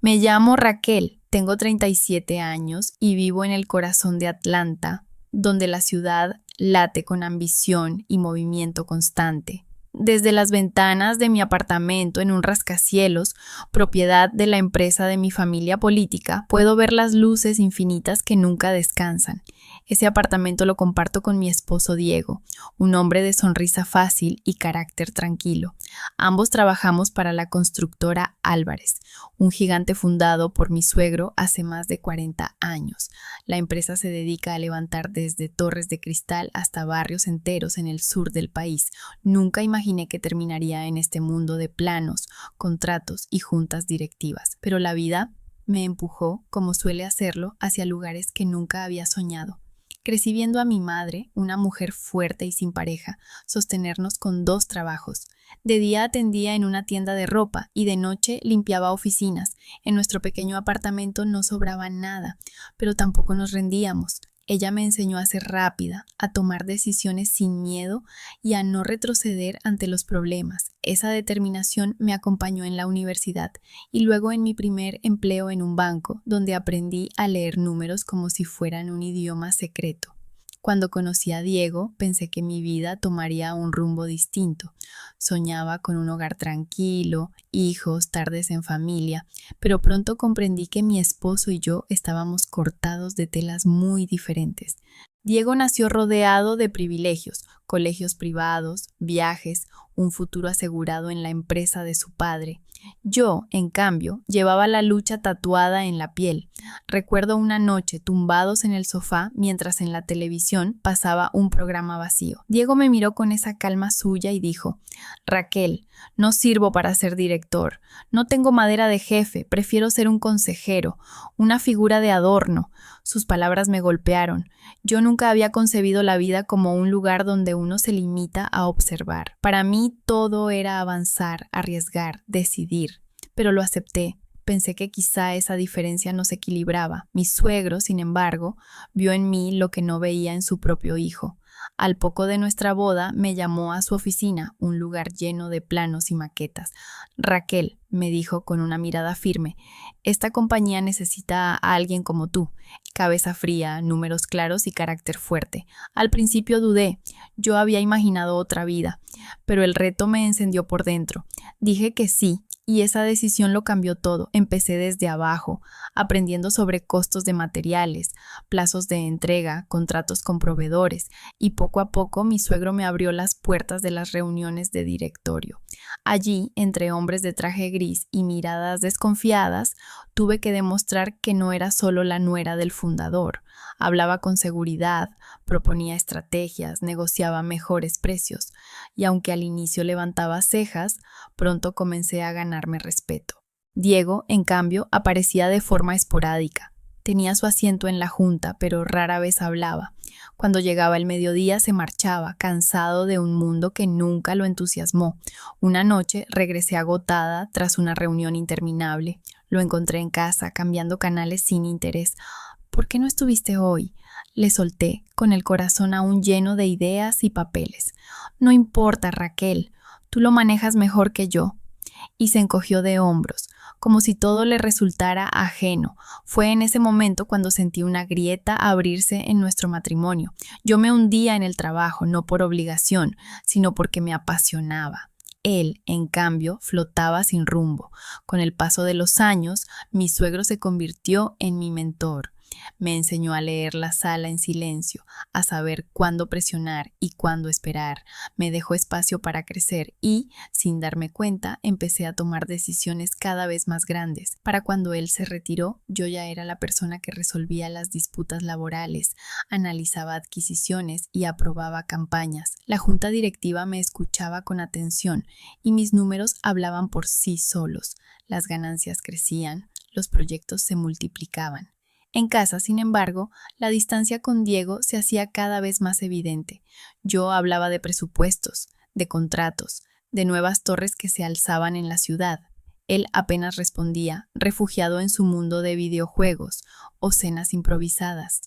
Me llamo Raquel, tengo 37 años y vivo en el corazón de Atlanta, donde la ciudad late con ambición y movimiento constante. Desde las ventanas de mi apartamento en un rascacielos, propiedad de la empresa de mi familia política, puedo ver las luces infinitas que nunca descansan. Ese apartamento lo comparto con mi esposo Diego, un hombre de sonrisa fácil y carácter tranquilo. Ambos trabajamos para la constructora Álvarez, un gigante fundado por mi suegro hace más de 40 años. La empresa se dedica a levantar desde torres de cristal hasta barrios enteros en el sur del país. Nunca imaginé que terminaría en este mundo de planos, contratos y juntas directivas, pero la vida me empujó, como suele hacerlo, hacia lugares que nunca había soñado. Crecí viendo a mi madre, una mujer fuerte y sin pareja, sostenernos con 2 trabajos. De día atendía en una tienda de ropa y de noche limpiaba oficinas. En nuestro pequeño apartamento no sobraba nada, pero tampoco nos rendíamos. Ella me enseñó a ser rápida, a tomar decisiones sin miedo y a no retroceder ante los problemas. Esa determinación me acompañó en la universidad y luego en mi primer empleo en un banco, donde aprendí a leer números como si fueran un idioma secreto. Cuando conocí a Diego, pensé que mi vida tomaría un rumbo distinto. Soñaba con un hogar tranquilo, hijos, tardes en familia, pero pronto comprendí que mi esposo y yo estábamos cortados de telas muy diferentes. Diego nació rodeado de privilegios, colegios privados, viajes, un futuro asegurado en la empresa de su padre. Yo, en cambio, llevaba la lucha tatuada en la piel. Recuerdo una noche tumbados en el sofá mientras en la televisión pasaba un programa vacío. Diego me miró con esa calma suya y dijo: Raquel, no sirvo para ser director, no tengo madera de jefe, prefiero ser un consejero, una figura de adorno. Sus palabras me golpearon. Yo nunca había concebido la vida como un lugar donde uno se limita a observar. Para mí todo era avanzar, arriesgar, decidir. Pero lo acepté. Pensé que quizá esa diferencia nos equilibraba. Mi suegro, sin embargo, vio en mí lo que no veía en su propio hijo. Al poco de nuestra boda, me llamó a su oficina, un lugar lleno de planos y maquetas. Raquel, me dijo con una mirada firme, esta compañía necesita a alguien como tú, cabeza fría, números claros y carácter fuerte. Al principio dudé, yo había imaginado otra vida, pero el reto me encendió por dentro. Dije que sí. Y esa decisión lo cambió todo. Empecé desde abajo, aprendiendo sobre costos de materiales, plazos de entrega, contratos con proveedores, y poco a poco mi suegro me abrió las puertas de las reuniones de directorio. Allí, entre hombres de traje gris y miradas desconfiadas, tuve que demostrar que no era solo la nuera del fundador. Hablaba con seguridad, proponía estrategias, negociaba mejores precios, y aunque al inicio levantaba cejas, pronto comencé a ganarme respeto. Diego, en cambio, aparecía de forma esporádica. Tenía su asiento en la junta, pero rara vez hablaba. Cuando llegaba el mediodía se marchaba, cansado de un mundo que nunca lo entusiasmó. Una noche regresé agotada tras una reunión interminable. Lo encontré en casa, cambiando canales sin interés. ¿Por qué no estuviste hoy? Le solté, con el corazón aún lleno de ideas y papeles. No importa, Raquel, tú lo manejas mejor que yo. Y se encogió de hombros, como si todo le resultara ajeno. Fue en ese momento cuando sentí una grieta abrirse en nuestro matrimonio. Yo me hundía en el trabajo, no por obligación, sino porque me apasionaba. Él, en cambio, flotaba sin rumbo. Con el paso de los años, mi suegro se convirtió en mi mentor. Me enseñó a leer la sala en silencio, a saber cuándo presionar y cuándo esperar. Me dejó espacio para crecer y, sin darme cuenta, empecé a tomar decisiones cada vez más grandes. Para cuando él se retiró, yo ya era la persona que resolvía las disputas laborales, analizaba adquisiciones y aprobaba campañas. La junta directiva me escuchaba con atención y mis números hablaban por sí solos. Las ganancias crecían, los proyectos se multiplicaban. En casa, sin embargo, la distancia con Diego se hacía cada vez más evidente. Yo hablaba de presupuestos, de contratos, de nuevas torres que se alzaban en la ciudad. Él apenas respondía, refugiado en su mundo de videojuegos o cenas improvisadas.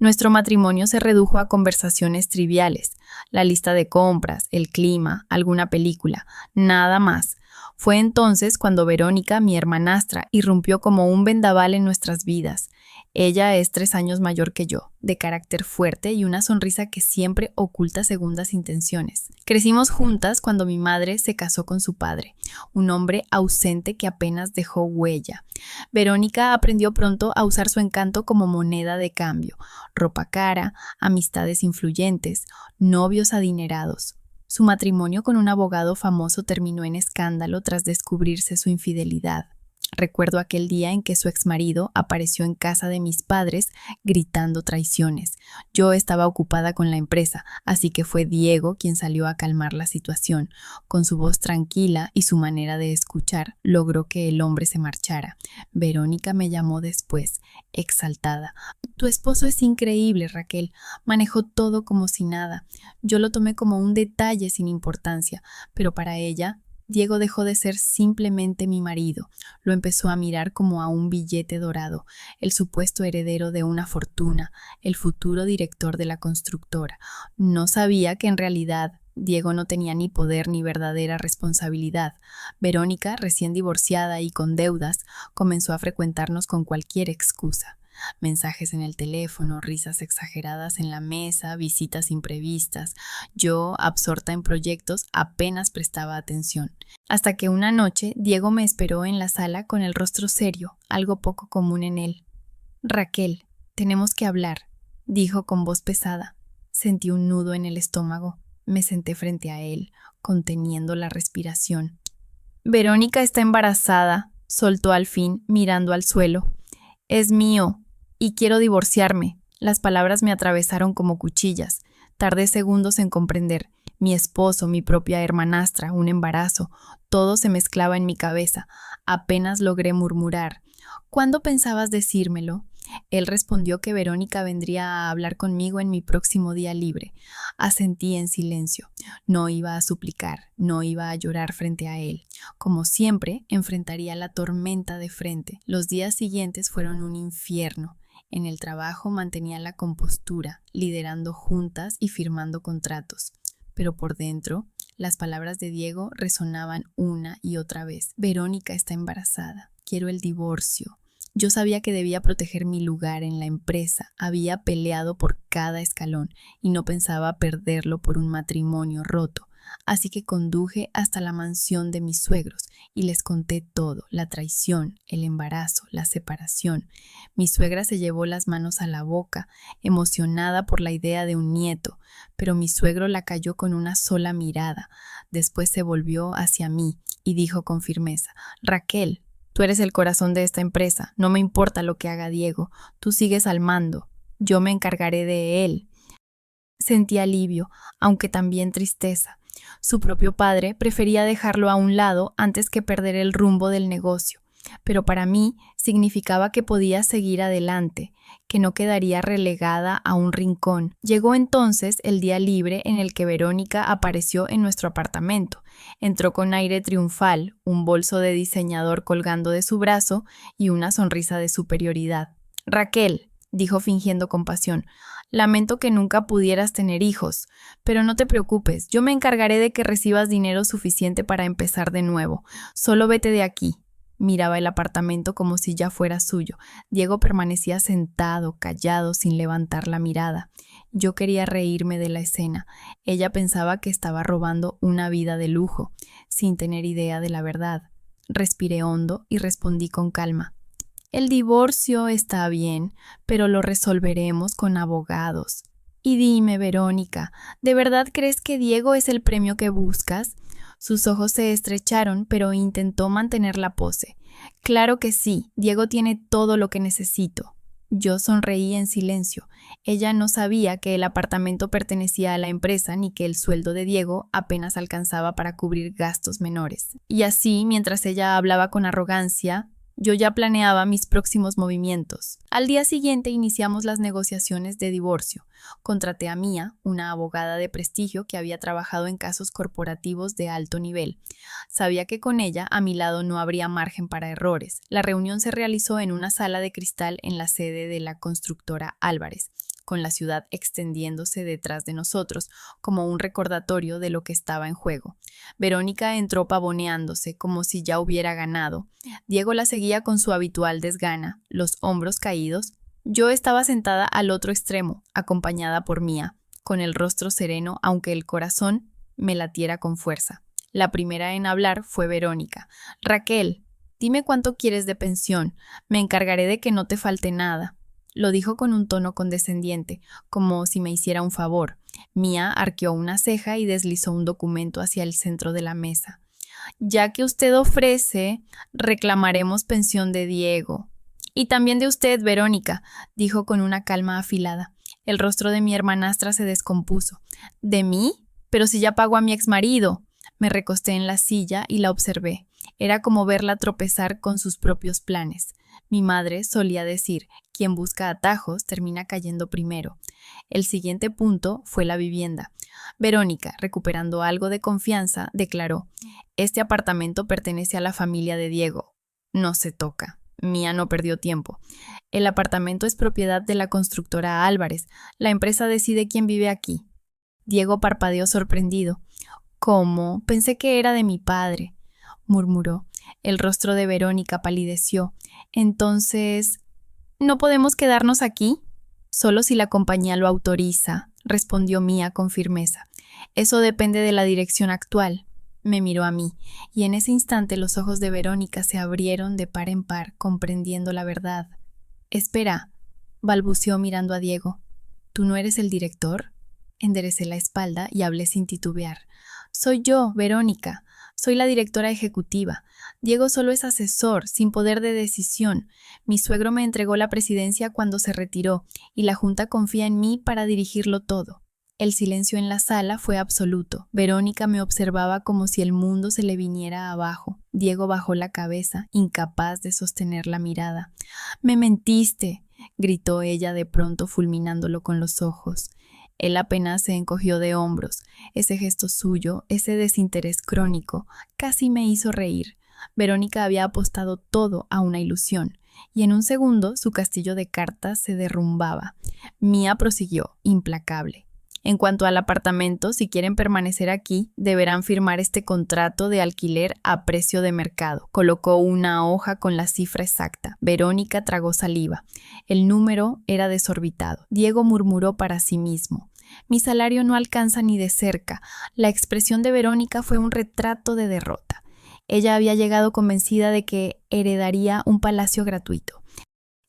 Nuestro matrimonio se redujo a conversaciones triviales, la lista de compras, el clima, alguna película, nada más. Fue entonces cuando Verónica, mi hermanastra, irrumpió como un vendaval en nuestras vidas. Ella es 3 años mayor que yo, de carácter fuerte y una sonrisa que siempre oculta segundas intenciones. Crecimos juntas cuando mi madre se casó con su padre, un hombre ausente que apenas dejó huella. Verónica aprendió pronto a usar su encanto como moneda de cambio, ropa cara, amistades influyentes, novios adinerados. Su matrimonio con un abogado famoso terminó en escándalo tras descubrirse su infidelidad. Recuerdo aquel día en que su exmarido apareció en casa de mis padres gritando traiciones. Yo estaba ocupada con la empresa, así que fue Diego quien salió a calmar la situación. Con su voz tranquila y su manera de escuchar, logró que el hombre se marchara. Verónica me llamó después, exaltada. Tu esposo es increíble, Raquel. Manejó todo como si nada. Yo lo tomé como un detalle sin importancia, pero para ella Diego dejó de ser simplemente mi marido, lo empezó a mirar como a un billete dorado, el supuesto heredero de una fortuna, el futuro director de la constructora. No sabía que en realidad Diego no tenía ni poder ni verdadera responsabilidad. Verónica, recién divorciada y con deudas, comenzó a frecuentarnos con cualquier excusa. Mensajes en el teléfono, risas exageradas en la mesa, visitas imprevistas. Yo, absorta en proyectos, apenas prestaba atención. Hasta que una noche Diego me esperó en la sala con el rostro serio, algo poco común en él. Raquel, tenemos que hablar, dijo con voz pesada. Sentí un nudo en el estómago. Me senté frente a él, conteniendo la respiración. Verónica está embarazada, soltó al fin, mirando al suelo. Es mío. Y quiero divorciarme. Las palabras me atravesaron como cuchillas. Tardé segundos en comprender. Mi esposo, mi propia hermanastra, un embarazo. Todo se mezclaba en mi cabeza. Apenas logré murmurar. ¿Cuándo pensabas decírmelo? Él respondió que Verónica vendría a hablar conmigo en mi próximo día libre. Asentí en silencio. No iba a suplicar, no iba a llorar frente a él. Como siempre, enfrentaría la tormenta de frente. Los días siguientes fueron un infierno. En el trabajo mantenía la compostura, liderando juntas y firmando contratos. Pero por dentro, las palabras de Diego resonaban una y otra vez. Verónica está embarazada. Quiero el divorcio. Yo sabía que debía proteger mi lugar en la empresa. Había peleado por cada escalón y no pensaba perderlo por un matrimonio roto. Así que conduje hasta la mansión de mis suegros y les conté todo, la traición, el embarazo, la separación. Mi suegra se llevó las manos a la boca, emocionada por la idea de un nieto, pero mi suegro la calló con una sola mirada. Después se volvió hacia mí y dijo con firmeza: Raquel, tú eres el corazón de esta empresa, no me importa lo que haga Diego, tú sigues al mando, yo me encargaré de él. Sentí alivio, aunque también tristeza. Su propio padre prefería dejarlo a un lado antes que perder el rumbo del negocio, pero para mí significaba que podía seguir adelante, que no quedaría relegada a un rincón. Llegó entonces el día libre en el que Verónica apareció en nuestro apartamento. Entró con aire triunfal, un bolso de diseñador colgando de su brazo y una sonrisa de superioridad. Raquel, dijo fingiendo compasión, lamento que nunca pudieras tener hijos, pero no te preocupes, yo me encargaré de que recibas dinero suficiente para empezar de nuevo. Solo vete de aquí. Miraba el apartamento como si ya fuera suyo. Diego permanecía sentado, callado, sin levantar la mirada. Yo quería reírme de la escena. Ella pensaba que estaba robando una vida de lujo, sin tener idea de la verdad. Respiré hondo y respondí con calma. El divorcio está bien, pero lo resolveremos con abogados. Y dime, Verónica, ¿de verdad crees que Diego es el premio que buscas? Sus ojos se estrecharon, pero intentó mantener la pose. Claro que sí, Diego tiene todo lo que necesito. Yo sonreí en silencio. Ella no sabía que el apartamento pertenecía a la empresa ni que el sueldo de Diego apenas alcanzaba para cubrir gastos menores. Y así, mientras ella hablaba con arrogancia, yo ya planeaba mis próximos movimientos. Al día siguiente iniciamos las negociaciones de divorcio. Contraté a Mía, una abogada de prestigio que había trabajado en casos corporativos de alto nivel. Sabía que con ella a mi lado no habría margen para errores. La reunión se realizó en una sala de cristal en la sede de la constructora Álvarez. con la ciudad extendiéndose detrás de nosotros, como un recordatorio de lo que estaba en juego. Verónica entró pavoneándose, como si ya hubiera ganado. Diego la seguía con su habitual desgana, los hombros caídos. Yo estaba sentada al otro extremo, acompañada por Mía, con el rostro sereno, aunque el corazón me latiera con fuerza. La primera en hablar fue Verónica. «Raquel, dime cuánto quieres de pensión. Me encargaré de que no te falte nada». Lo dijo con un tono condescendiente, como si me hiciera un favor. Mía arqueó una ceja y deslizó un documento hacia el centro de la mesa. «Ya que usted ofrece, reclamaremos pensión de Diego». «Y también de usted, Verónica», dijo con una calma afilada. El rostro de mi hermanastra se descompuso. «¿De mí? Pero si ya pago a mi exmarido». Me recosté en la silla y la observé. Era como verla tropezar con sus propios planes. Mi madre solía decir, quien busca atajos termina cayendo primero. El siguiente punto fue la vivienda. Verónica, recuperando algo de confianza, declaró, «Este apartamento pertenece a la familia de Diego. No se toca». Mía no perdió tiempo. «El apartamento es propiedad de la constructora Álvarez. La empresa decide quién vive aquí». Diego parpadeó sorprendido. «¿Cómo? Pensé que era de mi padre», murmuró. El rostro de Verónica palideció. «Entonces, ¿no podemos quedarnos aquí?» «Solo si la compañía lo autoriza», respondió Mía con firmeza. «Eso depende de la dirección actual». Me miró a mí, y en ese instante los ojos de Verónica se abrieron de par en par, comprendiendo la verdad. «Espera», balbuceó mirando a Diego. «¿Tú no eres el director?» Enderecé la espalda y hablé sin titubear. «Soy yo, Verónica. Soy la directora ejecutiva. Diego solo es asesor, sin poder de decisión. Mi suegro me entregó la presidencia cuando se retiró, y la Junta confía en mí para dirigirlo todo». El silencio en la sala fue absoluto. Verónica me observaba como si el mundo se le viniera abajo. Diego bajó la cabeza, incapaz de sostener la mirada. «¡Me mentiste!», gritó ella de pronto, fulminándolo con los ojos. Él apenas se encogió de hombros. Ese gesto suyo, ese desinterés crónico, casi me hizo reír. Verónica había apostado todo a una ilusión, y en un segundo su castillo de cartas se derrumbaba. Mía prosiguió, implacable. «En cuanto al apartamento, si quieren permanecer aquí, deberán firmar este contrato de alquiler a precio de mercado». Colocó una hoja con la cifra exacta. Verónica tragó saliva. El número era desorbitado. Diego murmuró para sí mismo: «Mi salario no alcanza ni de cerca». La expresión de Verónica fue un retrato de derrota. Ella había llegado convencida de que heredaría un palacio gratuito,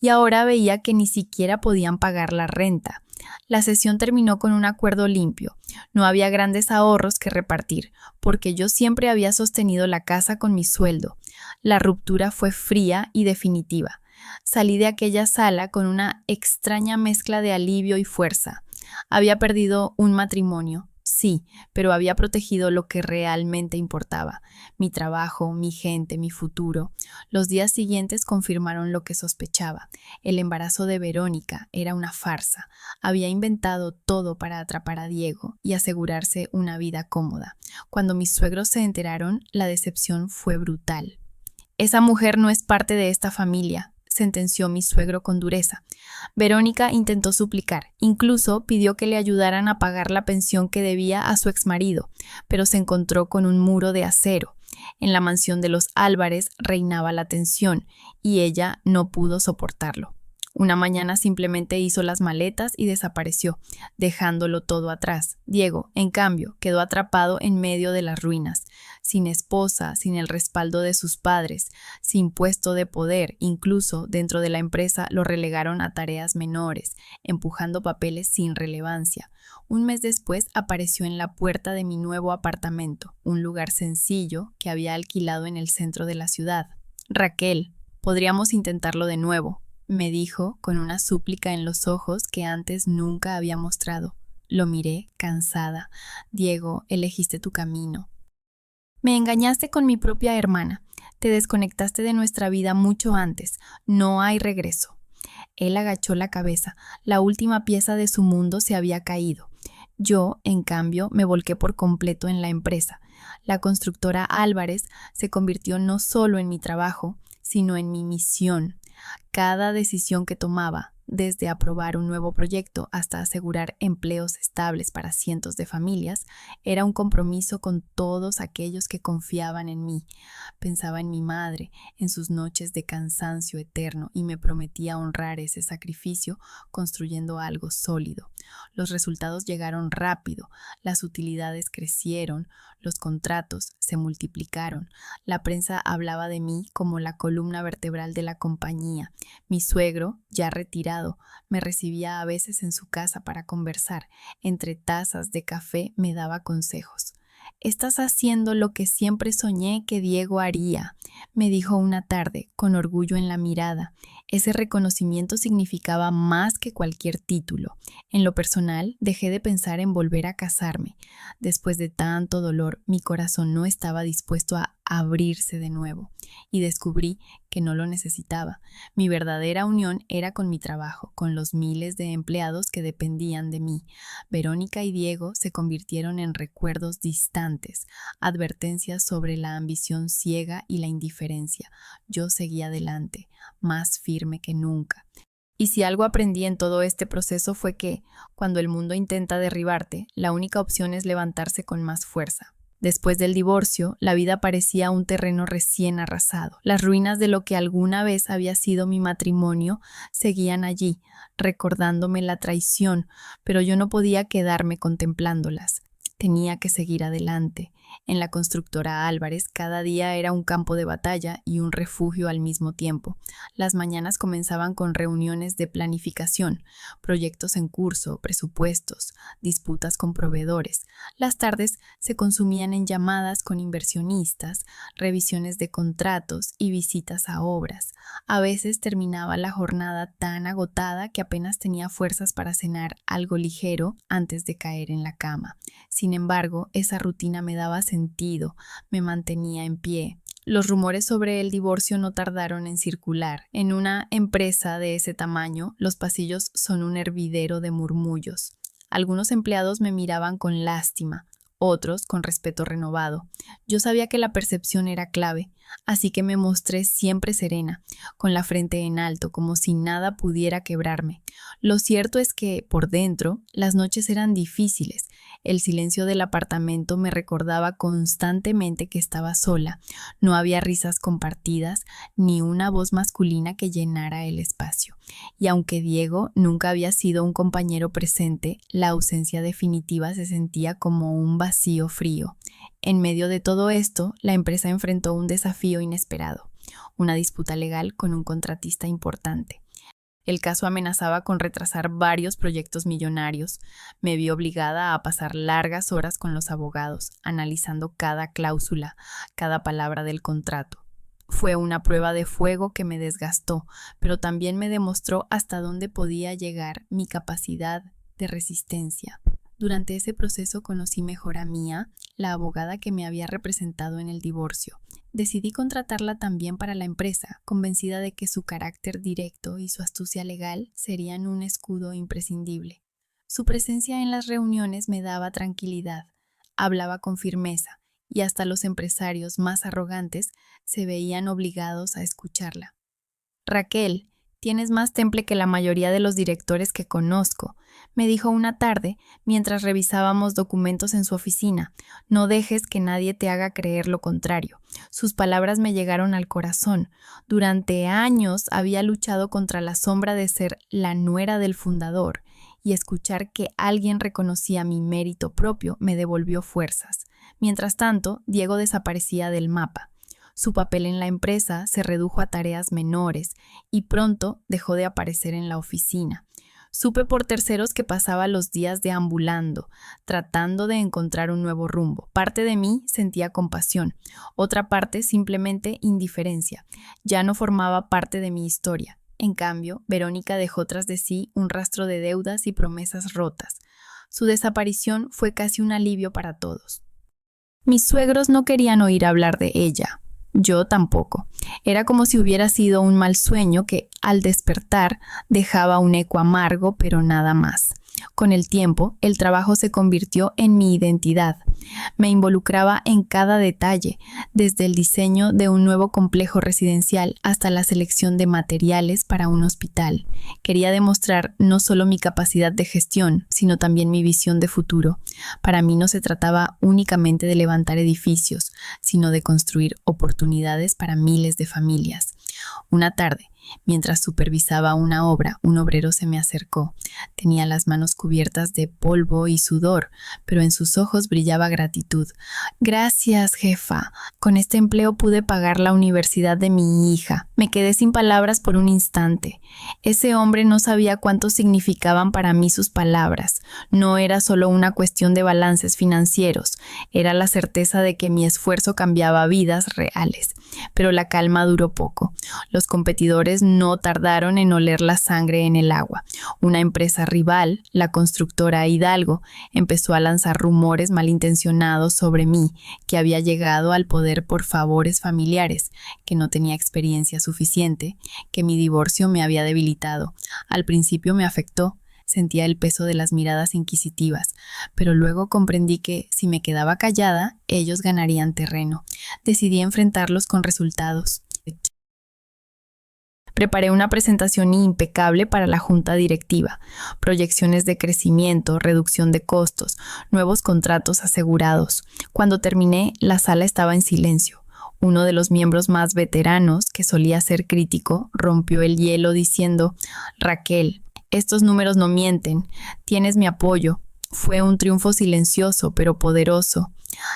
y ahora veía que ni siquiera podían pagar la renta. La sesión terminó con un acuerdo limpio. No había grandes ahorros que repartir, porque yo siempre había sostenido la casa con mi sueldo. La ruptura fue fría y definitiva. Salí de aquella sala con una extraña mezcla de alivio y fuerza. Había perdido un matrimonio, sí, pero había protegido lo que realmente importaba: mi trabajo, mi gente, mi futuro. Los días siguientes confirmaron lo que sospechaba. El embarazo de Verónica era una farsa. Había inventado todo para atrapar a Diego y asegurarse una vida cómoda. Cuando mis suegros se enteraron, la decepción fue brutal. «Esa mujer no es parte de esta familia», sentenció mi suegro con dureza. Verónica intentó suplicar, incluso pidió que le ayudaran a pagar la pensión que debía a su exmarido, pero se encontró con un muro de acero. En la mansión de los Álvarez reinaba la tensión, y ella no pudo soportarlo. Una mañana simplemente hizo las maletas y desapareció, dejándolo todo atrás. Diego, en cambio, quedó atrapado en medio de las ruinas, sin esposa, sin el respaldo de sus padres, sin puesto de poder. Incluso dentro de la empresa lo relegaron a tareas menores, empujando papeles sin relevancia. Un mes después apareció en la puerta de mi nuevo apartamento, un lugar sencillo que había alquilado en el centro de la ciudad. «Raquel, podríamos intentarlo de nuevo», me dijo con una súplica en los ojos que antes nunca había mostrado. Lo miré, cansada. «Diego, elegiste tu camino. Me engañaste con mi propia hermana. Te desconectaste de nuestra vida mucho antes. No hay regreso». Él agachó la cabeza. La última pieza de su mundo se había caído. Yo, en cambio, me volqué por completo en la empresa. La constructora Álvarez se convirtió no solo en mi trabajo, sino en mi misión. Cada decisión que tomaba, desde aprobar un nuevo proyecto hasta asegurar empleos estables para cientos de familias, era un compromiso con todos aquellos que confiaban en mí. Pensaba en mi madre, en sus noches de cansancio eterno y me prometía honrar ese sacrificio construyendo algo sólido. Los resultados llegaron rápido, las utilidades crecieron, los contratos se multiplicaron. La prensa hablaba de mí como la columna vertebral de la compañía. Mi suegro, ya retirado, me recibía a veces en su casa para conversar. Entre tazas de café me daba consejos. «Estás haciendo lo que siempre soñé que Diego haría», me dijo una tarde, con orgullo en la mirada. Ese reconocimiento significaba más que cualquier título. En lo personal, dejé de pensar en volver a casarme. Después de tanto dolor, mi corazón no estaba dispuesto a abrirse de nuevo, y descubrí que no lo necesitaba. Mi verdadera unión era con mi trabajo, con los miles de empleados que dependían de mí. Verónica y Diego se convirtieron en recuerdos distantes, advertencias sobre la ambición ciega y la indiferencia. Yo seguí adelante, más firme que nunca. Y si algo aprendí en todo este proceso fue que, cuando el mundo intenta derribarte, la única opción es levantarse con más fuerza. Después del divorcio, la vida parecía un terreno recién arrasado. Las ruinas de lo que alguna vez había sido mi matrimonio seguían allí, recordándome la traición, pero yo no podía quedarme contemplándolas. Tenía que seguir adelante. En la constructora Álvarez, cada día era un campo de batalla y un refugio al mismo tiempo. Las mañanas comenzaban con reuniones de planificación, proyectos en curso, presupuestos, disputas con proveedores. Las tardes se consumían en llamadas con inversionistas, revisiones de contratos y visitas a obras. A veces terminaba la jornada tan agotada que apenas tenía fuerzas para cenar algo ligero antes de caer en la cama. Sin embargo, esa rutina me daba sentido, me mantenía en pie. Los rumores sobre el divorcio no tardaron en circular. En una empresa de ese tamaño, los pasillos son un hervidero de murmullos. Algunos empleados me miraban con lástima, otros con respeto renovado. Yo sabía que la percepción era clave, así que me mostré siempre serena, con la frente en alto, como si nada pudiera quebrarme. Lo cierto es que, por dentro, las noches eran difíciles. El silencio del apartamento me recordaba constantemente que estaba sola. No había risas compartidas, ni una voz masculina que llenara el espacio. Y aunque Diego nunca había sido un compañero presente, la ausencia definitiva se sentía como un vacío frío. En medio de todo esto, la empresa enfrentó un desafío inesperado, una disputa legal con un contratista importante. El caso amenazaba con retrasar varios proyectos millonarios. Me vi obligada a pasar largas horas con los abogados, analizando cada cláusula, cada palabra del contrato. Fue una prueba de fuego que me desgastó, pero también me demostró hasta dónde podía llegar mi capacidad de resistencia. Durante ese proceso conocí mejor a Mía, la abogada que me había representado en el divorcio. Decidí contratarla también para la empresa, convencida de que su carácter directo y su astucia legal serían un escudo imprescindible. Su presencia en las reuniones me daba tranquilidad, hablaba con firmeza, y hasta los empresarios más arrogantes se veían obligados a escucharla. «Raquel, tienes más temple que la mayoría de los directores que conozco», me dijo una tarde mientras revisábamos documentos en su oficina. «No dejes que nadie te haga creer lo contrario». Sus palabras me llegaron al corazón. Durante años había luchado contra la sombra de ser la nuera del fundador, y escuchar que alguien reconocía mi mérito propio me devolvió fuerzas. Mientras tanto, Diego desaparecía del mapa. Su papel en la empresa se redujo a tareas menores y pronto dejó de aparecer en la oficina. Supe por terceros que pasaba los días deambulando, tratando de encontrar un nuevo rumbo. Parte de mí sentía compasión, otra parte simplemente indiferencia. Ya no formaba parte de mi historia. En cambio, Verónica dejó tras de sí un rastro de deudas y promesas rotas. Su desaparición fue casi un alivio para todos. Mis suegros no querían oír hablar de ella. Yo tampoco. Era como si hubiera sido un mal sueño que, al despertar, dejaba un eco amargo, pero nada más. Con el tiempo, el trabajo se convirtió en mi identidad. Me involucraba en cada detalle, desde el diseño de un nuevo complejo residencial hasta la selección de materiales para un hospital. Quería demostrar no solo mi capacidad de gestión, sino también mi visión de futuro. Para mí no se trataba únicamente de levantar edificios, sino de construir oportunidades para miles de familias. Una tarde, mientras supervisaba una obra, un obrero se me acercó. Tenía las manos cubiertas de polvo y sudor, pero en sus ojos brillaba gratitud. Gracias, jefa. Con este empleo pude pagar la universidad de mi hija. Me quedé sin palabras por un instante. Ese hombre no sabía cuánto significaban para mí sus palabras. No era solo una cuestión de balances financieros, era la certeza de que mi esfuerzo cambiaba vidas reales. Pero la calma duró poco. Los competidores no tardaron en oler la sangre en el agua. Una empresa rival, la constructora Hidalgo, empezó a lanzar rumores malintencionados sobre mí, que había llegado al poder por favores familiares, que no tenía experiencia suficiente, que mi divorcio me había debilitado. Al principio me afectó. Sentía el peso de las miradas inquisitivas, pero luego comprendí que, si me quedaba callada, ellos ganarían terreno. Decidí enfrentarlos con resultados. Preparé una presentación impecable para la junta directiva, proyecciones de crecimiento, reducción de costos, nuevos contratos asegurados. Cuando terminé, la sala estaba en silencio. Uno de los miembros más veteranos, que solía ser crítico, rompió el hielo diciendo: «Raquel, estos números no mienten. Tienes mi apoyo». Fue un triunfo silencioso, pero poderoso.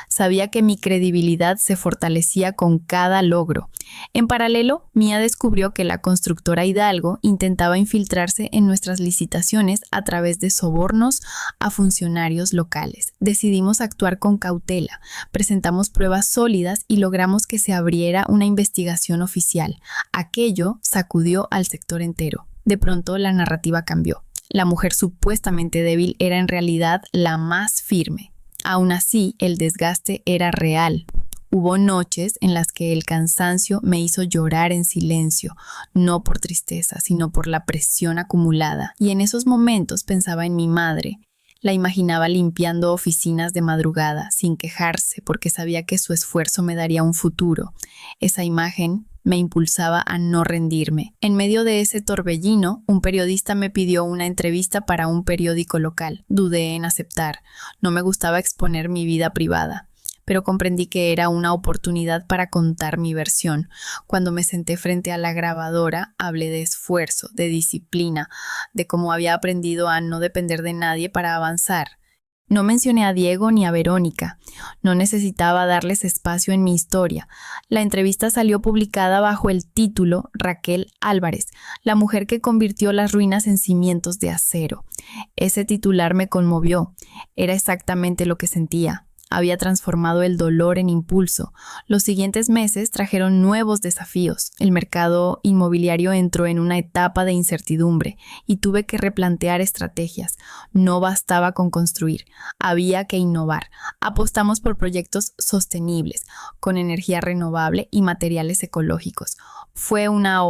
Sabía que mi credibilidad se fortalecía con cada logro. En paralelo, Mía descubrió que la constructora Hidalgo intentaba infiltrarse en nuestras licitaciones a través de sobornos a funcionarios locales. Decidimos actuar con cautela, presentamos pruebas sólidas y logramos que se abriera una investigación oficial. Aquello sacudió al sector entero. De pronto, la narrativa cambió. La mujer supuestamente débil era en realidad la más firme. Aún así, el desgaste era real. Hubo noches en las que el cansancio me hizo llorar en silencio, no por tristeza, sino por la presión acumulada. Y en esos momentos pensaba en mi madre. La imaginaba limpiando oficinas de madrugada, sin quejarse, porque sabía que su esfuerzo me daría un futuro. Esa imagen me impulsaba a no rendirme. En medio de ese torbellino, un periodista me pidió una entrevista para un periódico local. Dudé en aceptar. No me gustaba exponer mi vida privada, pero comprendí que era una oportunidad para contar mi versión. Cuando me senté frente a la grabadora, hablé de esfuerzo, de disciplina, de cómo había aprendido a no depender de nadie para avanzar. No mencioné a Diego ni a Verónica. No necesitaba darles espacio en mi historia. La entrevista salió publicada bajo el título Raquel Álvarez, la mujer que convirtió las ruinas en cimientos de acero. Ese titular me conmovió. Era exactamente lo que sentía. Había transformado el dolor en impulso. Los siguientes meses trajeron nuevos desafíos. El mercado inmobiliario entró en una etapa de incertidumbre y tuve que replantear estrategias. No bastaba con construir, había que innovar. Apostamos por proyectos sostenibles, con energía renovable y materiales ecológicos. Fue una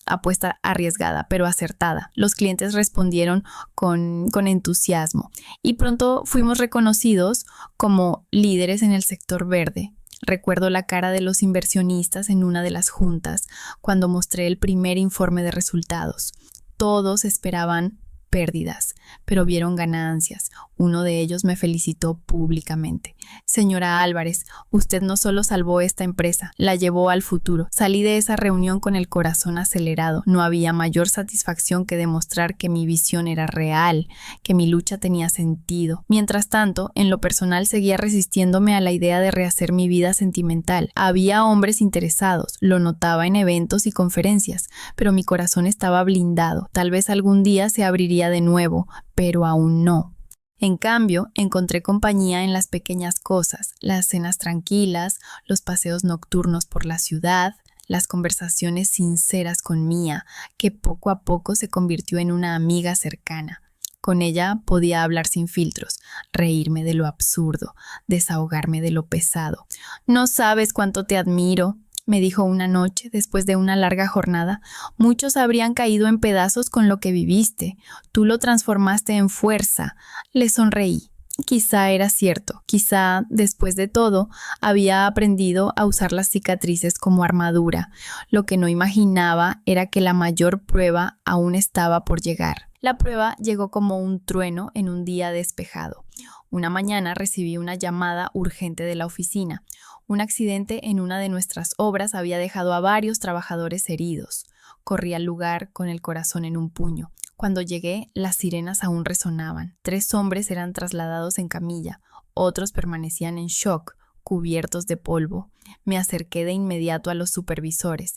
apuesta arriesgada, pero acertada. Los clientes respondieron con entusiasmo y pronto fuimos reconocidos como líderes en el sector verde. Recuerdo la cara de los inversionistas en una de las juntas cuando mostré el primer informe de resultados. Todos esperaban pérdidas, pero vieron ganancias. Uno de ellos me felicitó públicamente. Señora Álvarez, usted no solo salvó esta empresa, la llevó al futuro. Salí de esa reunión con el corazón acelerado. No había mayor satisfacción que demostrar que mi visión era real, que mi lucha tenía sentido. Mientras tanto, en lo personal seguía resistiéndome a la idea de rehacer mi vida sentimental. Había hombres interesados, lo notaba en eventos y conferencias, pero mi corazón estaba blindado. Tal vez algún día se abriría de nuevo, pero aún no. En cambio, encontré compañía en las pequeñas cosas, las cenas tranquilas, los paseos nocturnos por la ciudad, las conversaciones sinceras con Mía, que poco a poco se convirtió en una amiga cercana. Con ella podía hablar sin filtros, reírme de lo absurdo, desahogarme de lo pesado. «No sabes cuánto te admiro», me dijo una noche después de una larga jornada. Muchos habrían caído en pedazos con lo que viviste. Tú lo transformaste en fuerza. Le sonreí. Quizá era cierto. Quizá, después de todo, había aprendido a usar las cicatrices como armadura. Lo que no imaginaba era que la mayor prueba aún estaba por llegar. La prueba llegó como un trueno en un día despejado. Una mañana recibí una llamada urgente de la oficina. Un accidente en una de nuestras obras había dejado a varios trabajadores heridos. Corrí al lugar con el corazón en un puño. Cuando llegué, las sirenas aún resonaban. 3 hombres eran trasladados en camilla. Otros permanecían en shock, cubiertos de polvo. Me acerqué de inmediato a los supervisores.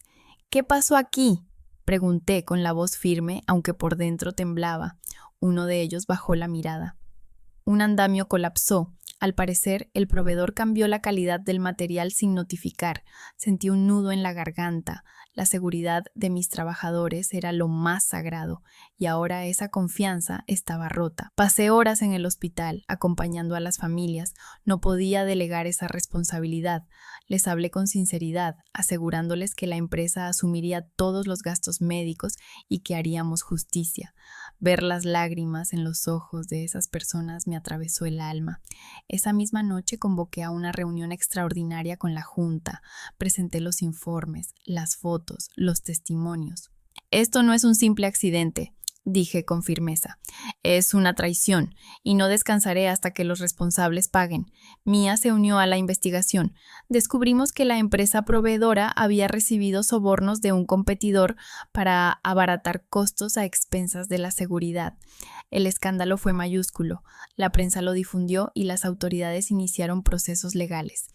¿Qué pasó aquí?, pregunté con la voz firme, aunque por dentro temblaba. Uno de ellos bajó la mirada. Un andamio colapsó. Al parecer, el proveedor cambió la calidad del material sin notificar. Sentí un nudo en la garganta. La seguridad de mis trabajadores era lo más sagrado, y ahora esa confianza estaba rota. Pasé horas en el hospital, acompañando a las familias. No podía delegar esa responsabilidad. Les hablé con sinceridad, asegurándoles que la empresa asumiría todos los gastos médicos y que haríamos justicia. Ver las lágrimas en los ojos de esas personas me atravesó el alma. Esa misma noche convoqué a una reunión extraordinaria con la Junta. Presenté los informes, las fotos, los testimonios. Esto no es un simple accidente, dije con firmeza. Es una traición, y no descansaré hasta que los responsables paguen. Mía se unió a la investigación. Descubrimos que la empresa proveedora había recibido sobornos de un competidor para abaratar costos a expensas de la seguridad. El escándalo fue mayúsculo. La prensa lo difundió y las autoridades iniciaron procesos legales.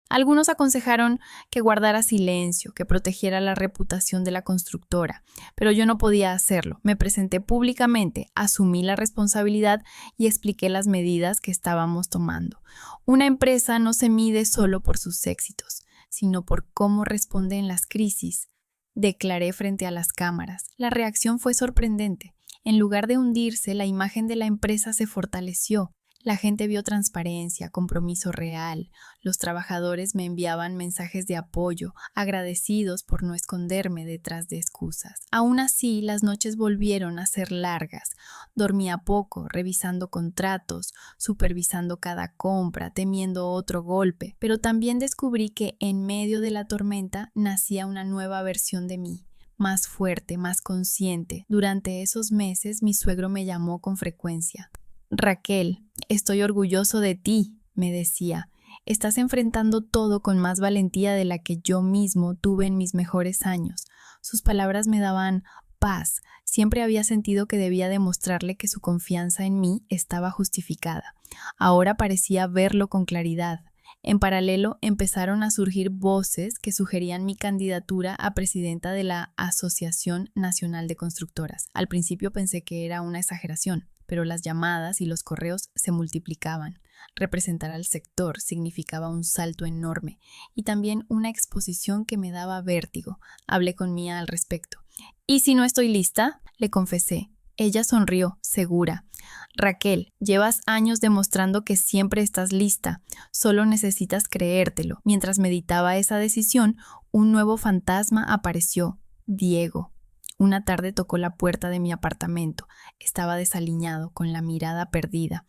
Algunos aconsejaron que guardara silencio, que protegiera la reputación de la constructora, pero yo no podía hacerlo. Me presenté públicamente, asumí la responsabilidad y expliqué las medidas que estábamos tomando. Una empresa no se mide solo por sus éxitos, sino por cómo responde en las crisis, declaré frente a las cámaras. La reacción fue sorprendente. En lugar de hundirse, la imagen de la empresa se fortaleció. La gente vio transparencia, compromiso real. Los trabajadores me enviaban mensajes de apoyo, agradecidos por no esconderme detrás de excusas. Aún así, las noches volvieron a ser largas. Dormía poco, revisando contratos, supervisando cada compra, temiendo otro golpe. Pero también descubrí que en medio de la tormenta nacía una nueva versión de mí. Más fuerte, más consciente. Durante esos meses mi suegro me llamó con frecuencia. Raquel, estoy orgulloso de ti, me decía. Estás enfrentando todo con más valentía de la que yo mismo tuve en mis mejores años. Sus palabras me daban paz. Siempre había sentido que debía demostrarle que su confianza en mí estaba justificada. Ahora parecía verlo con claridad. En paralelo, empezaron a surgir voces que sugerían mi candidatura a presidenta de la Asociación Nacional de Constructoras. Al principio pensé que era una exageración, pero las llamadas y los correos se multiplicaban. Representar al sector significaba un salto enorme y también una exposición que me daba vértigo. Hablé con Mía al respecto. ¿Y si no estoy lista?, le confesé. Ella sonrió, segura. Raquel, llevas años demostrando que siempre estás lista. Solo necesitas creértelo. Mientras meditaba esa decisión, un nuevo fantasma apareció. Diego. Una tarde tocó la puerta de mi apartamento. Estaba desaliñado, con la mirada perdida.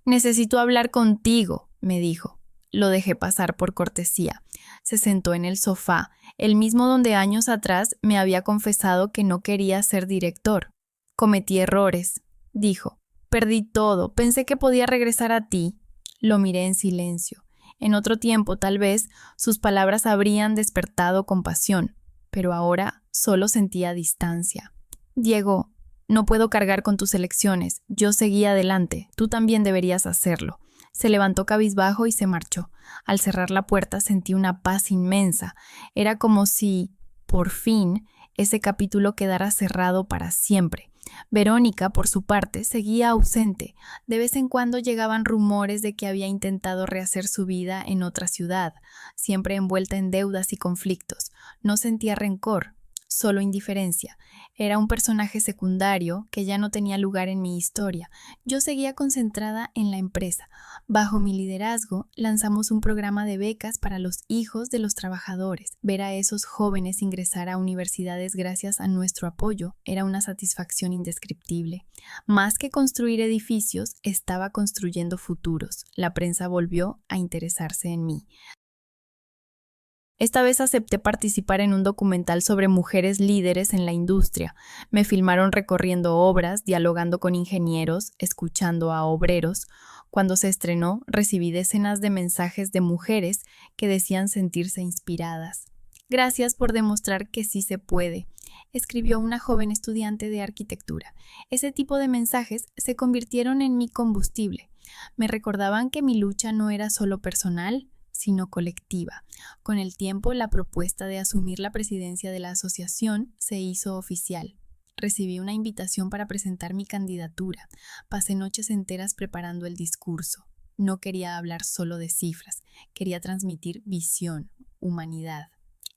«Necesito hablar contigo», me dijo. Lo dejé pasar por cortesía. Se sentó en el sofá, el mismo donde años atrás me había confesado que no quería ser director. «Cometí errores», dijo. «Perdí todo. Pensé que podía regresar a ti». Lo miré en silencio. En otro tiempo, tal vez, sus palabras habrían despertado compasión, pero ahora solo sentía distancia. «Diego, no puedo cargar con tus elecciones. Yo seguí adelante. Tú también deberías hacerlo». Se levantó cabizbajo y se marchó. Al cerrar la puerta sentí una paz inmensa. Era como si, por fin, ese capítulo quedara cerrado para siempre. Verónica, por su parte, seguía ausente. De vez en cuando llegaban rumores de que había intentado rehacer su vida en otra ciudad, siempre envuelta en deudas y conflictos. No sentía rencor, solo indiferencia. Era un personaje secundario que ya no tenía lugar en mi historia. Yo seguía concentrada en la empresa. Bajo mi liderazgo, lanzamos un programa de becas para los hijos de los trabajadores. Ver a esos jóvenes ingresar a universidades gracias a nuestro apoyo era una satisfacción indescriptible. Más que construir edificios, estaba construyendo futuros. La prensa volvió a interesarse en mí. Esta vez acepté participar en un documental sobre mujeres líderes en la industria. Me filmaron recorriendo obras, dialogando con ingenieros, escuchando a obreros. Cuando se estrenó, recibí decenas de mensajes de mujeres que decían sentirse inspiradas. Gracias por demostrar que sí se puede, escribió una joven estudiante de arquitectura. Ese tipo de mensajes se convirtieron en mi combustible. Me recordaban que mi lucha no era solo personal, sino colectiva. Con el tiempo, la propuesta de asumir la presidencia de la asociación se hizo oficial. Recibí una invitación para presentar mi candidatura. Pasé noches enteras preparando el discurso. No quería hablar solo de cifras, quería transmitir visión, humanidad.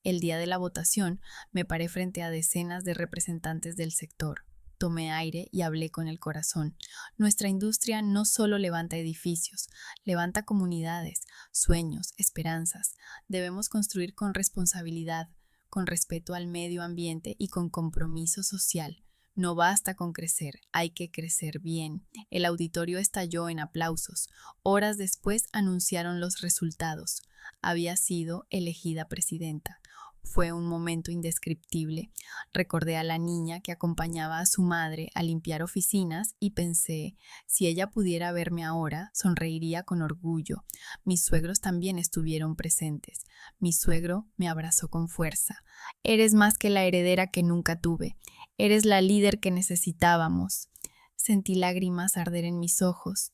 El día de la votación, me paré frente a decenas de representantes del sector. Tomé aire y hablé con el corazón. Nuestra industria no solo levanta edificios, levanta comunidades, sueños, esperanzas. Debemos construir con responsabilidad, con respeto al medio ambiente y con compromiso social. No basta con crecer, hay que crecer bien. El auditorio estalló en aplausos. Horas después anunciaron los resultados. Había sido elegida presidenta. Fue un momento indescriptible. Recordé a la niña que acompañaba a su madre a limpiar oficinas y pensé, si ella pudiera verme ahora, sonreiría con orgullo. Mis suegros también estuvieron presentes. Mi suegro me abrazó con fuerza. Eres más que la heredera que nunca tuve. Eres la líder que necesitábamos. Sentí lágrimas arder en mis ojos.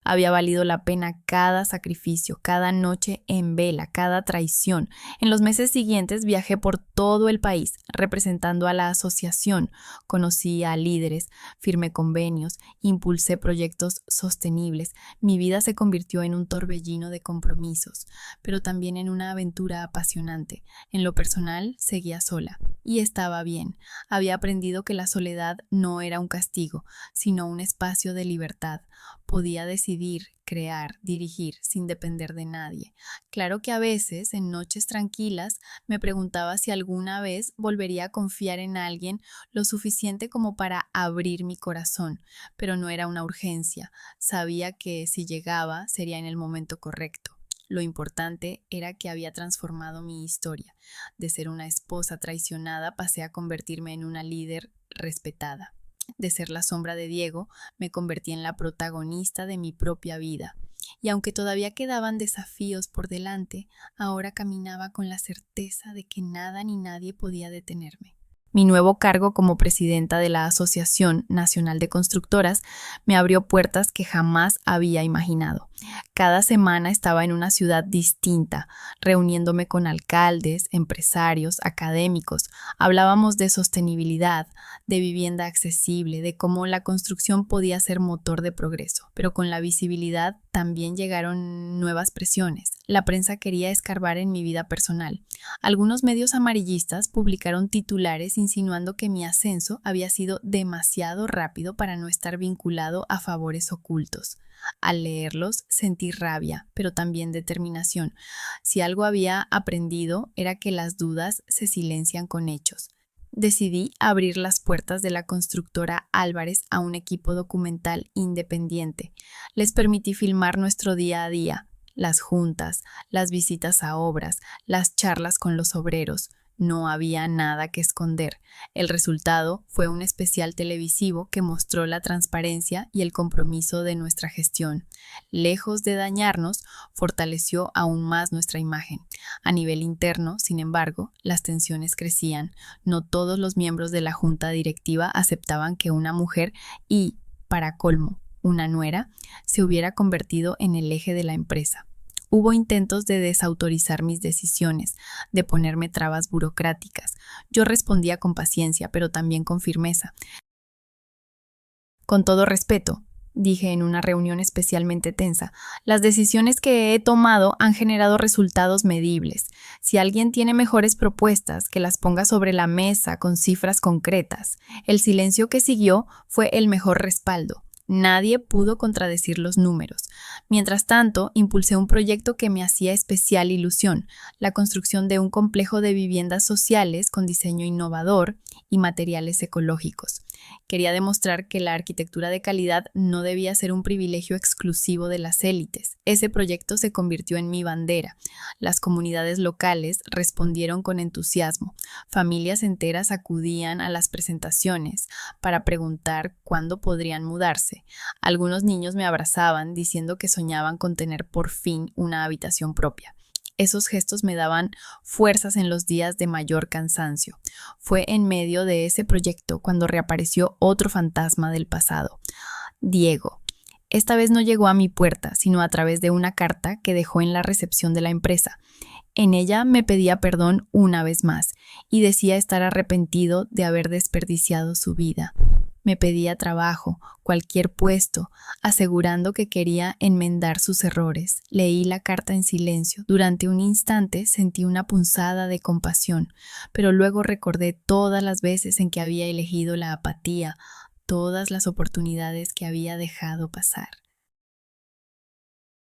Había valido la pena cada sacrificio, cada noche en vela, cada traición. En los meses siguientes viajé por todo el país representando a la asociación. Conocí a líderes, firmé convenios, impulsé proyectos sostenibles. Mi vida se convirtió en un torbellino de compromisos, pero también en una aventura apasionante. En lo personal, seguía sola. Y estaba bien. Había aprendido que la soledad no era un castigo, sino un espacio de libertad. Podía decidir, crear, dirigir, sin depender de nadie. Claro que a veces, en noches tranquilas, me preguntaba si alguna vez volvería a confiar en alguien lo suficiente como para abrir mi corazón, pero no era una urgencia. Sabía que si llegaba, sería en el momento correcto. Lo importante era que había transformado mi historia. De ser una esposa traicionada, pasé a convertirme en una líder respetada. De ser la sombra de Diego, me convertí en la protagonista de mi propia vida. Y aunque todavía quedaban desafíos por delante, ahora caminaba con la certeza de que nada ni nadie podía detenerme. Mi nuevo cargo como presidenta de la Asociación Nacional de Constructoras me abrió puertas que jamás había imaginado. Cada semana estaba en una ciudad distinta, reuniéndome con alcaldes, empresarios, académicos. Hablábamos de sostenibilidad, de vivienda accesible, de cómo la construcción podía ser motor de progreso. Pero con la visibilidad también llegaron nuevas presiones. La prensa quería escarbar en mi vida personal. Algunos medios amarillistas publicaron titulares insinuando que mi ascenso había sido demasiado rápido para no estar vinculado a favores ocultos. Al leerlos sentí rabia, pero también determinación. Si algo había aprendido era que las dudas se silencian con hechos. Decidí abrir las puertas de la constructora Álvarez a un equipo documental independiente. Les permití filmar nuestro día a día, las juntas, las visitas a obras, las charlas con los obreros. No había nada que esconder. El resultado fue un especial televisivo que mostró la transparencia y el compromiso de nuestra gestión. Lejos de dañarnos, fortaleció aún más nuestra imagen. A nivel interno, sin embargo, las tensiones crecían. No todos los miembros de la junta directiva aceptaban que una mujer y, para colmo, una nuera, se hubiera convertido en el eje de la empresa. Hubo intentos de desautorizar mis decisiones, de ponerme trabas burocráticas. Yo respondía con paciencia, pero también con firmeza. Con todo respeto, dije en una reunión especialmente tensa. Las decisiones que he tomado han generado resultados medibles. Si alguien tiene mejores propuestas, que las ponga sobre la mesa con cifras concretas. El silencio que siguió fue el mejor respaldo. Nadie pudo contradecir los números. Mientras tanto, impulsé un proyecto que me hacía especial ilusión, la construcción de un complejo de viviendas sociales con diseño innovador y materiales ecológicos. Quería demostrar que la arquitectura de calidad no debía ser un privilegio exclusivo de las élites. Ese proyecto se convirtió en mi bandera. Las comunidades locales respondieron con entusiasmo. Familias enteras acudían a las presentaciones para preguntar cuándo podrían mudarse. Algunos niños me abrazaban diciendo que soñaban con tener por fin una habitación propia. Esos gestos me daban fuerzas en los días de mayor cansancio. Fue en medio de ese proyecto cuando reapareció otro fantasma del pasado, Diego. Esta vez no llegó a mi puerta, sino a través de una carta que dejó en la recepción de la empresa. En ella me pedía perdón una vez más y decía estar arrepentido de haber desperdiciado su vida. Me pedía trabajo, cualquier puesto, asegurando que quería enmendar sus errores. Leí la carta en silencio. Durante un instante sentí una punzada de compasión, pero luego recordé todas las veces en que había elegido la apatía, todas las oportunidades que había dejado pasar.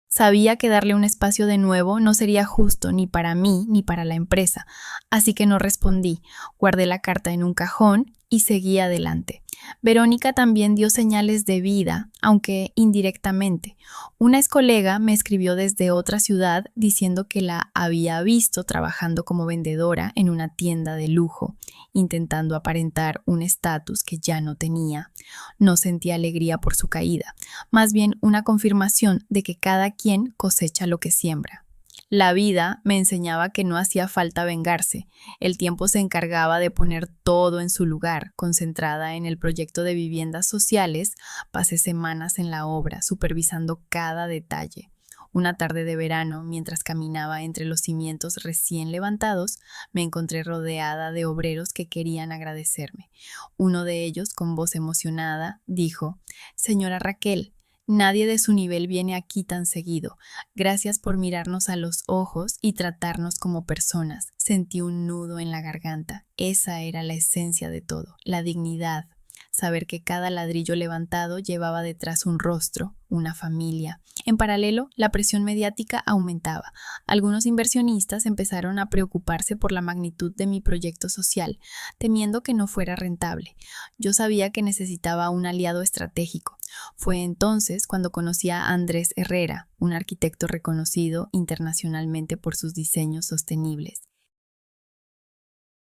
Sabía que darle un espacio de nuevo no sería justo ni para mí ni para la empresa, así que no respondí. Guardé la carta en un cajón y seguí adelante. Verónica también dio señales de vida, aunque indirectamente. Una excolega me escribió desde otra ciudad diciendo que la había visto trabajando como vendedora en una tienda de lujo, intentando aparentar un estatus que ya no tenía. No sentí alegría por su caída, más bien una confirmación de que cada quien cosecha lo que siembra. La vida me enseñaba que no hacía falta vengarse. El tiempo se encargaba de poner todo en su lugar. Concentrada en el proyecto de viviendas sociales, pasé semanas en la obra, supervisando cada detalle. Una tarde de verano, mientras caminaba entre los cimientos recién levantados, me encontré rodeada de obreros que querían agradecerme. Uno de ellos, con voz emocionada, dijo: «Señora Raquel, nadie de su nivel viene aquí tan seguido. Gracias por mirarnos a los ojos y tratarnos como personas». Sentí un nudo en la garganta. Esa era la esencia de todo, la dignidad. Saber que cada ladrillo levantado llevaba detrás un rostro, una familia. En paralelo, la presión mediática aumentaba. Algunos inversionistas empezaron a preocuparse por la magnitud de mi proyecto social, temiendo que no fuera rentable. Yo sabía que necesitaba un aliado estratégico. Fue entonces cuando conocí a Andrés Herrera, un arquitecto reconocido internacionalmente por sus diseños sostenibles.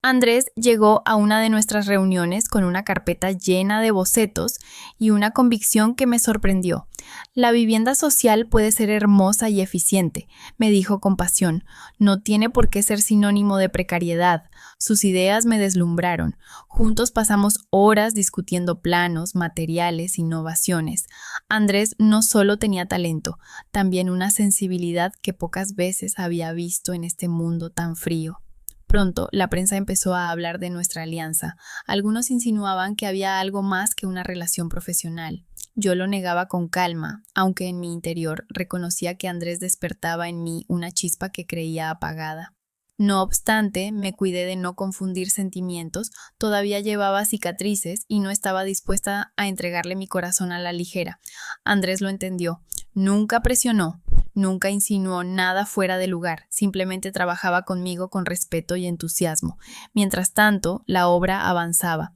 Andrés llegó a una de nuestras reuniones con una carpeta llena de bocetos y una convicción que me sorprendió. «La vivienda social puede ser hermosa y eficiente», me dijo con pasión. «No tiene por qué ser sinónimo de precariedad». Sus ideas me deslumbraron. Juntos pasamos horas discutiendo planos, materiales, innovaciones. Andrés no solo tenía talento, también una sensibilidad que pocas veces había visto en este mundo tan frío. Pronto, la prensa empezó a hablar de nuestra alianza. Algunos insinuaban que había algo más que una relación profesional. Yo lo negaba con calma, aunque en mi interior reconocía que Andrés despertaba en mí una chispa que creía apagada. No obstante, me cuidé de no confundir sentimientos, todavía llevaba cicatrices y no estaba dispuesta a entregarle mi corazón a la ligera. Andrés lo entendió. Nunca presionó. Nunca insinuó nada fuera de lugar, simplemente trabajaba conmigo con respeto y entusiasmo. Mientras tanto, la obra avanzaba.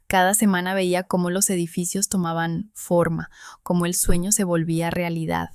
Cada semana veía cómo los edificios tomaban forma, cómo el sueño se volvía realidad.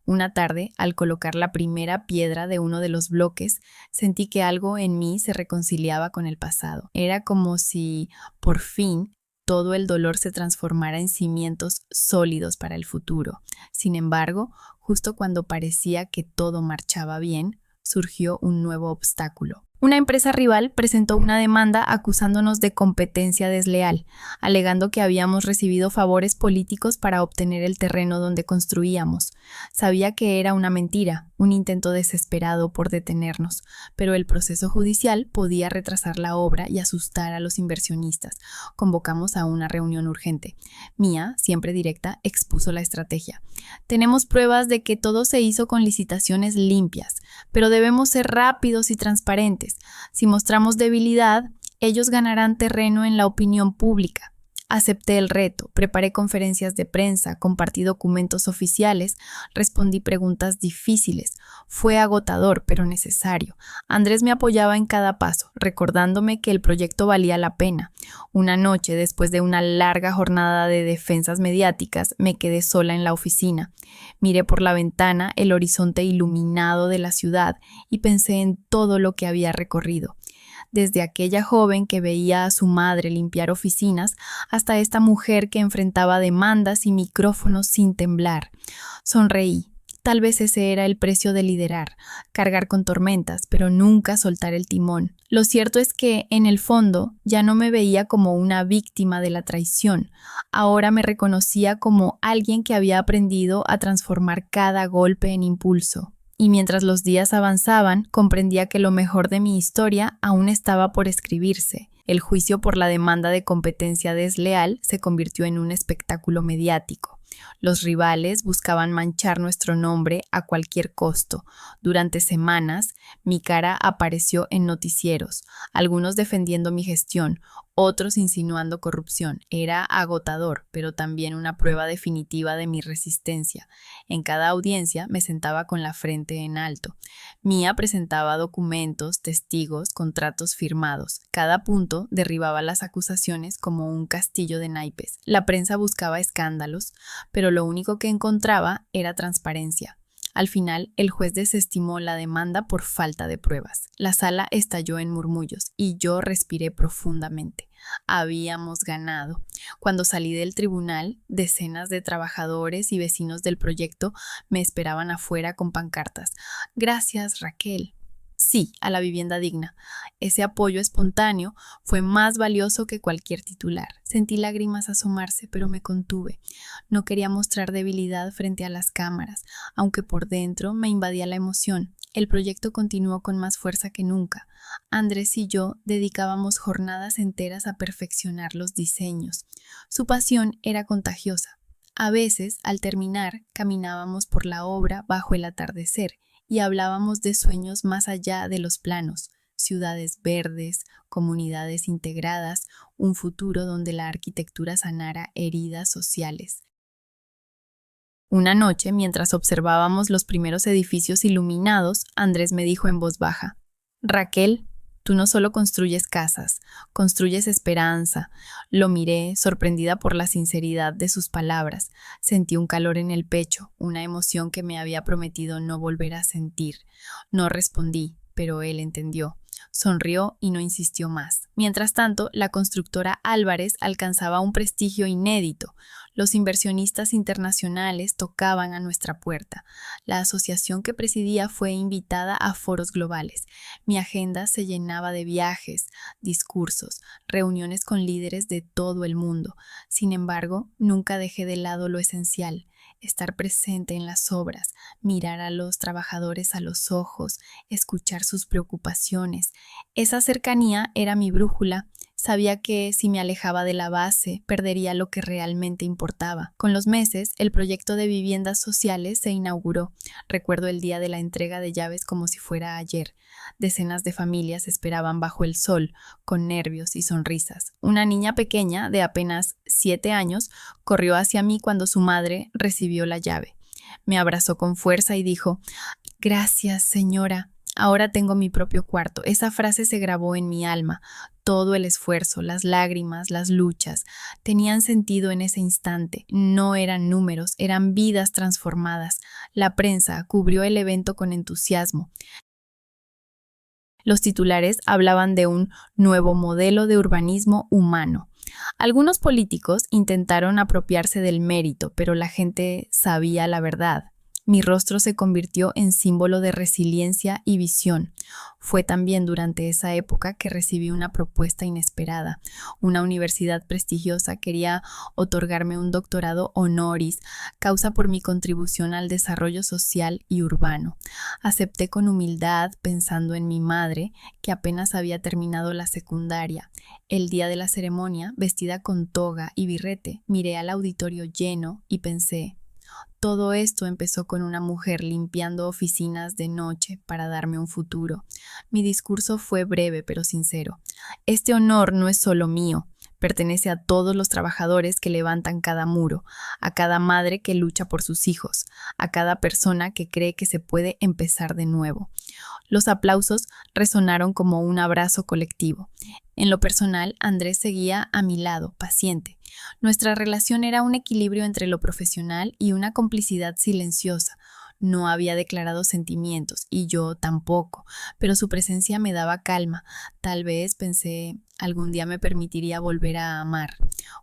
Una tarde, al colocar la primera piedra de uno de los bloques, sentí que algo en mí se reconciliaba con el pasado. Era como si, por fin, todo el dolor se transformara en cimientos sólidos para el futuro. Sin embargo, justo cuando parecía que todo marchaba bien, surgió un nuevo obstáculo. Una empresa rival presentó una demanda acusándonos de competencia desleal, alegando que habíamos recibido favores políticos para obtener el terreno donde construíamos. Sabía que era una mentira, un intento desesperado por detenernos, pero el proceso judicial podía retrasar la obra y asustar a los inversionistas. Convocamos a una reunión urgente. Mía, siempre directa, expuso la estrategia. Tenemos pruebas de que todo se hizo con licitaciones limpias, pero debemos ser rápidos y transparentes. Si mostramos debilidad, ellos ganarán terreno en la opinión pública. Acepté el reto, preparé conferencias de prensa, compartí documentos oficiales, respondí preguntas difíciles. Fue agotador, pero necesario. Andrés me apoyaba en cada paso, recordándome que el proyecto valía la pena. Una noche, después de una larga jornada de defensas mediáticas, me quedé sola en la oficina. Miré por la ventana el horizonte iluminado de la ciudad y pensé en todo lo que había recorrido. Desde aquella joven que veía a su madre limpiar oficinas hasta esta mujer que enfrentaba demandas y micrófonos sin temblar. Sonreí. Tal vez ese era el precio de liderar, cargar con tormentas, pero nunca soltar el timón. Lo cierto es que, en el fondo, ya no me veía como una víctima de la traición. Ahora me reconocía como alguien que había aprendido a transformar cada golpe en impulso. Y mientras los días avanzaban, comprendía que lo mejor de mi historia aún estaba por escribirse. El juicio por la demanda de competencia desleal se convirtió en un espectáculo mediático. Los rivales buscaban manchar nuestro nombre a cualquier costo. Durante semanas, mi cara apareció en noticieros, algunos defendiendo mi gestión, otros insinuando corrupción. Era agotador, pero también una prueba definitiva de mi resistencia. En cada audiencia me sentaba con la frente en alto. Mía presentaba documentos, testigos, contratos firmados. Cada punto derribaba las acusaciones como un castillo de naipes. La prensa buscaba escándalos, pero lo único que encontraba era transparencia. Al final, el juez desestimó la demanda por falta de pruebas. La sala estalló en murmullos y yo respiré profundamente. Habíamos ganado. Cuando salí del tribunal, decenas de trabajadores y vecinos del proyecto me esperaban afuera con pancartas. Gracias, Raquel. Sí, a la vivienda digna. Ese apoyo espontáneo fue más valioso que cualquier titular. Sentí lágrimas asomarse, pero me contuve. No quería mostrar debilidad frente a las cámaras, aunque por dentro me invadía la emoción. El proyecto continuó con más fuerza que nunca. Andrés y yo dedicábamos jornadas enteras a perfeccionar los diseños. Su pasión era contagiosa. A veces, al terminar, caminábamos por la obra bajo el atardecer y hablábamos de sueños más allá de los planos, ciudades verdes, comunidades integradas, un futuro donde la arquitectura sanara heridas sociales. Una noche, mientras observábamos los primeros edificios iluminados, Andrés me dijo en voz baja: Raquel, tú no solo construyes casas, construyes esperanza. Lo miré, sorprendida por la sinceridad de sus palabras. Sentí un calor en el pecho, una emoción que me había prometido no volver a sentir. No respondí, pero él entendió. Sonrió y no insistió más. Mientras tanto, la constructora Álvarez alcanzaba un prestigio inédito. Los inversionistas internacionales tocaban a nuestra puerta. La asociación que presidía fue invitada a foros globales. Mi agenda se llenaba de viajes, discursos, reuniones con líderes de todo el mundo. Sin embargo, nunca dejé de lado lo esencial: estar presente en las obras, mirar a los trabajadores a los ojos, escuchar sus preocupaciones. Esa cercanía era mi brújula. Sabía que si me alejaba de la base, perdería lo que realmente importaba. Con los meses, el proyecto de viviendas sociales se inauguró. Recuerdo el día de la entrega de llaves como si fuera ayer. Decenas de familias esperaban bajo el sol, con nervios y sonrisas. Una niña pequeña, de apenas 7 años, corrió hacia mí cuando su madre recibió la llave. Me abrazó con fuerza y dijo: «Gracias, señora. Ahora tengo mi propio cuarto». Esa frase se grabó en mi alma. Todo el esfuerzo, las lágrimas, las luchas, tenían sentido en ese instante. No eran números, eran vidas transformadas. La prensa cubrió el evento con entusiasmo. Los titulares hablaban de un nuevo modelo de urbanismo humano. Algunos políticos intentaron apropiarse del mérito, pero la gente sabía la verdad. Mi rostro se convirtió en símbolo de resiliencia y visión. Fue también durante esa época que recibí una propuesta inesperada. Una universidad prestigiosa quería otorgarme un doctorado honoris causa por mi contribución al desarrollo social y urbano. Acepté con humildad, pensando en mi madre, que apenas había terminado la secundaria. El día de la ceremonia, vestida con toga y birrete, miré al auditorio lleno y pensé: todo esto empezó con una mujer limpiando oficinas de noche para darme un futuro. Mi discurso fue breve pero sincero. Este honor no es solo mío, pertenece a todos los trabajadores que levantan cada muro, a cada madre que lucha por sus hijos, a cada persona que cree que se puede empezar de nuevo. Los aplausos resonaron como un abrazo colectivo. En lo personal, Andrés seguía a mi lado, paciente. Nuestra relación era un equilibrio entre lo profesional y una complicidad silenciosa. No había declarado sentimientos, y yo tampoco, pero su presencia me daba calma. Tal vez, pensé, algún día me permitiría volver a amar.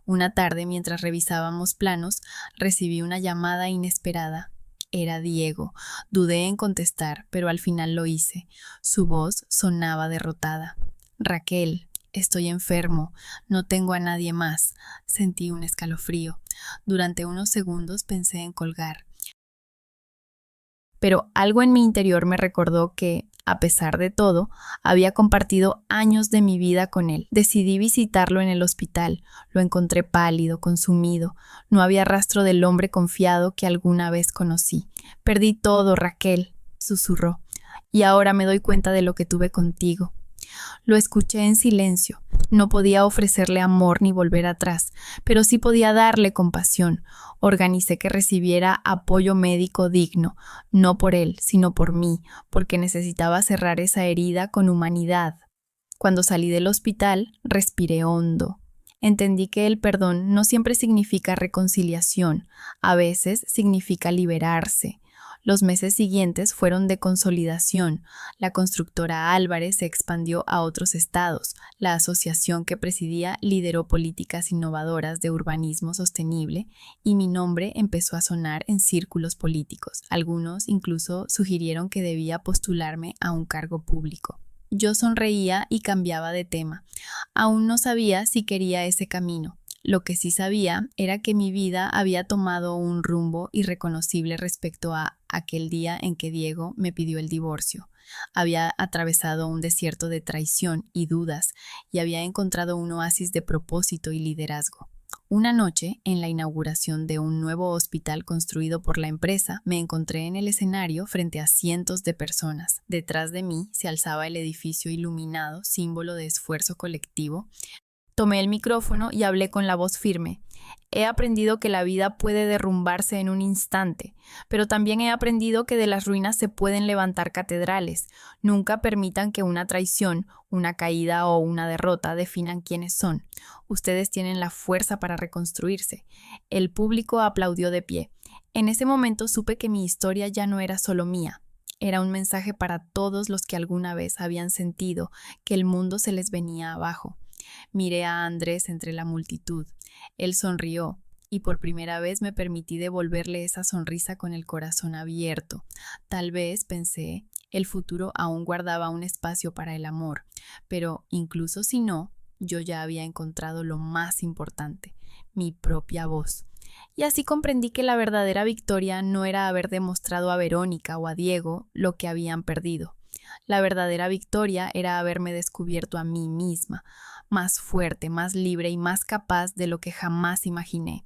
Una tarde, mientras revisábamos planos, recibí una llamada inesperada. Era Diego. Dudé en contestar, pero al final lo hice. Su voz sonaba derrotada. Raquel, estoy enfermo, no tengo a nadie más. Sentí un escalofrío. Durante unos segundos pensé en colgar. Pero algo en mi interior me recordó que, a pesar de todo, había compartido años de mi vida con él. Decidí visitarlo en el hospital. Lo encontré pálido, consumido. No había rastro del hombre confiado que alguna vez conocí. Perdí todo, Raquel, susurró, y ahora me doy cuenta de lo que tuve contigo. Lo escuché en silencio. No podía ofrecerle amor ni volver atrás, pero sí podía darle compasión. Organicé que recibiera apoyo médico digno, no por él, sino por mí, porque necesitaba cerrar esa herida con humanidad. Cuando salí del hospital, respiré hondo. Entendí que el perdón no siempre significa reconciliación, a veces significa liberarse. Los meses siguientes fueron de consolidación. La constructora Álvarez se expandió a otros estados. La asociación que presidía lideró políticas innovadoras de urbanismo sostenible y mi nombre empezó a sonar en círculos políticos. Algunos incluso sugirieron que debía postularme a un cargo público. Yo sonreía y cambiaba de tema. Aún no sabía si quería ese camino. Lo que sí sabía era que mi vida había tomado un rumbo irreconocible respecto a aquel día en que Diego me pidió el divorcio. Había atravesado un desierto de traición y dudas y había encontrado un oasis de propósito y liderazgo. Una noche, en la inauguración de un nuevo hospital construido por la empresa, me encontré en el escenario frente a cientos de personas. Detrás de mí se alzaba el edificio iluminado, símbolo de esfuerzo colectivo. Tomé el micrófono y hablé con la voz firme. He aprendido que la vida puede derrumbarse en un instante, pero también he aprendido que de las ruinas se pueden levantar catedrales. Nunca permitan que una traición, una caída o una derrota definan quiénes son. Ustedes tienen la fuerza para reconstruirse. El público aplaudió de pie. En ese momento supe que mi historia ya no era solo mía. Era un mensaje para todos los que alguna vez habían sentido que el mundo se les venía abajo. Miré a Andrés entre la multitud. Él sonrió, y por primera vez me permití devolverle esa sonrisa con el corazón abierto. Tal vez, pensé, el futuro aún guardaba un espacio para el amor, pero incluso si no, yo ya había encontrado lo más importante, mi propia voz. Y así comprendí que la verdadera victoria no era haber demostrado a Verónica o a Diego lo que habían perdido. La verdadera victoria era haberme descubierto a mí misma, más fuerte, más libre y más capaz de lo que jamás imaginé.